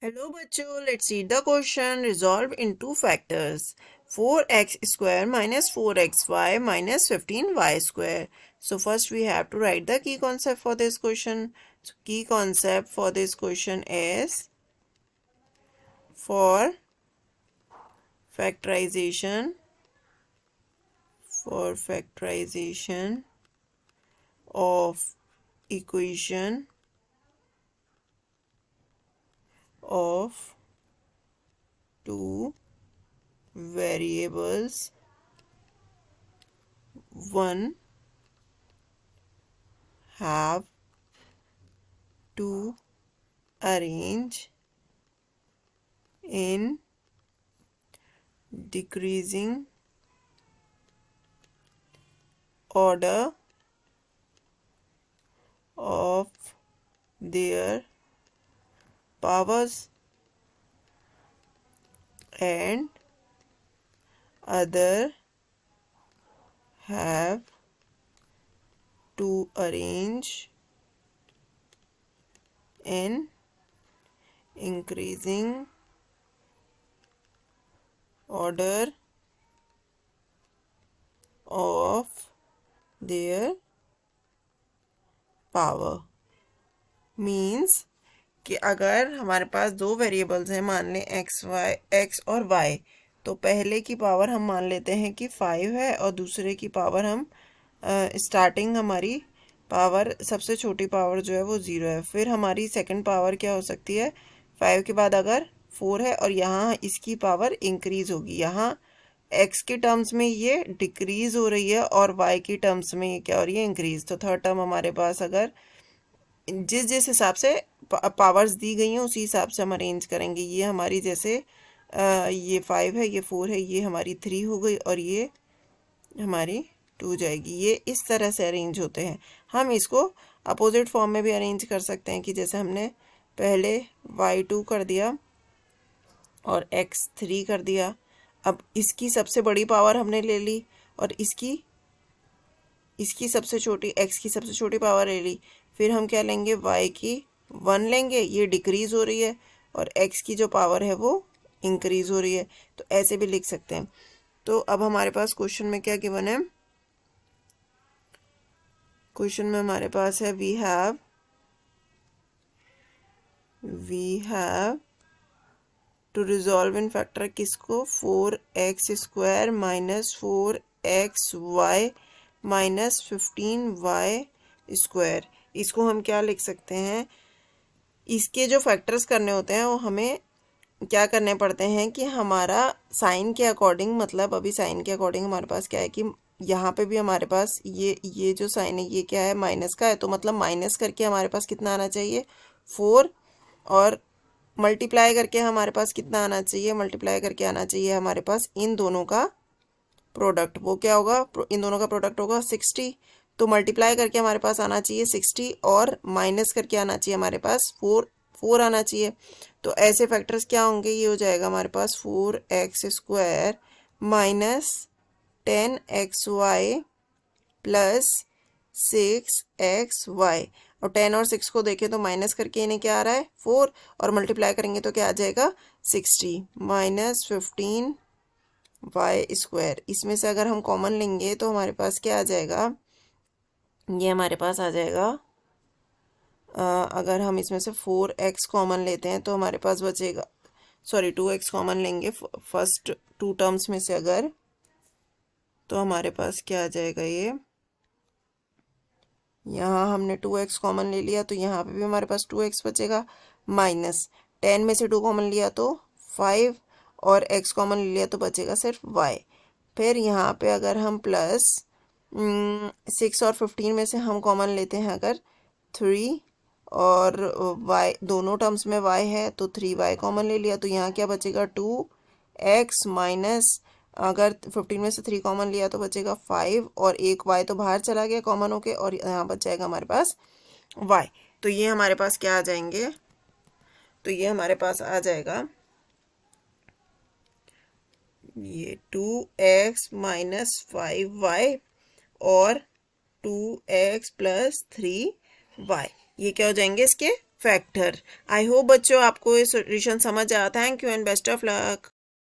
Hello बच्चों, let's read the question. Resolve into factors. 4x² minus 4xy minus 15y square. So first we have to write the key concept for this question. So key concept for this question is for factorization of equation of two variables, one have to arrange in decreasing order of their powers, and other have to arrange in increasing order of their power. Means कि अगर हमारे पास दो variables हैं, मान लें x और Y, तो पहले की पावर हम मान लेते हैं कि 5 है और दूसरे की पावर हम स्टार्टिंग हमारी पावर सबसे छोटी पावर जो है वो 0 है. फिर हमारी सेकंड पावर क्या हो सकती है, 5 के बाद अगर 4 है और यहाँ इसकी पावर इंक्रीज होगी. यहाँ एक्स के टर्म्स में ये डिक्रीज हो रही है और वाई की टर्म्स में ये क्या हो रही है, इंक्रीज. तो थर्ड टर्म हमारे पास अगर जिस जिस हिसाब से पावर्स दी गई हैं उसी हिसाब से हम अरेंज करेंगे. ये हमारी जैसे ये 5 है, ये 4 है, ये हमारी 3 हो गई और ये हमारी 2 जाएगी. ये इस तरह से अरेंज होते हैं. हम इसको अपोजिट फॉर्म में भी अरेंज कर सकते हैं कि जैसे हमने पहले y2 कर दिया और x3 कर दिया. अब इसकी सबसे बड़ी पावर हमने ले ली और इसकी सबसे छोटी x की सबसे छोटी पावर ले ली. फिर हम क्या लेंगे, y की 1 लेंगे, ये डिक्रीज हो रही है, और x की जो पावर है वो इंक्रीज हो रही है. तो ऐसे भी लिख सकते हैं. तो अब हमारे पास क्वेश्चन में क्या गिवन है, क्वेश्चन में हमारे पास है we have to resolve in factor किसको, 4x² minus 4xy minus 15y². इसको हम क्या लिख सकते हैं, इसके जो फैक्टर्स करने होते हैं वो हमें क्या करने पड़ते हैं कि हमारा साइन के अकॉर्डिंग, मतलब अभी साइन के अकॉर्डिंग हमारे पास क्या है कि यहाँ पे भी हमारे पास ये जो साइन है ये क्या है, माइनस का है. तो मतलब माइनस करके हमारे पास कितना आना चाहिए, 4, और मल्टीप्लाई करके हमारे पास कितना आना चाहिए, मल्टीप्लाई करके आना चाहिए हमारे पास इन दोनों का प्रोडक्ट. वो क्या होगा, इन दोनों का प्रोडक्ट होगा 60. तो मल्टीप्लाई करके हमारे पास आना चाहिए 60 और माइनस करके आना चाहिए हमारे पास 4 आना चाहिए. तो ऐसे फैक्टर्स क्या होंगे, ये हो जाएगा हमारे पास 4x² minus 10xy plus 6xy. और 10 और 6 को देखें तो माइनस करके इन्हें क्या आ रहा है, 4, और मल्टीप्लाई करेंगे तो क्या आ जाएगा, 60 माइनस 15y². इसमें से अगर हम कॉमन लेंगे तो हमारे पास क्या आ जाएगा, ये हमारे पास आ जाएगा, अगर हम इसमें से 4x कॉमन लेते हैं तो हमारे पास बचेगा, सॉरी 2x कॉमन लेंगे फर्स्ट टू टर्म्स में से अगर, तो हमारे पास क्या आ जाएगा, ये यहाँ हमने 2x कॉमन ले लिया तो यहाँ पे भी हमारे पास 2x बचेगा, माइनस 10 में से 2 कॉमन लिया तो 5, और x कॉमन ले लिया तो बचेगा सिर्फ y. फिर यहाँ पे अगर हम प्लस 6 और 15 में से हम कॉमन लेते हैं अगर 3, और y दोनों टर्म्स में y है तो 3y कॉमन ले लिया तो यहाँ क्या बचेगा, 2x माइनस, अगर 15 में से 3 कॉमन लिया तो बचेगा 5, और एक y तो बाहर चला गया कॉमन होके, और यहाँ बच जाएगा हमारे पास y. तो ये हमारे पास क्या आ जाएंगे, तो ये हमारे पास आ जाएगा ये 2x माइनस 5y और 2x प्लस 3y. ये क्या हो जाएंगे, इसके फैक्टर। आई होप बच्चों आपको ये सॉल्यूशन समझ आया। Thank you and best of luck.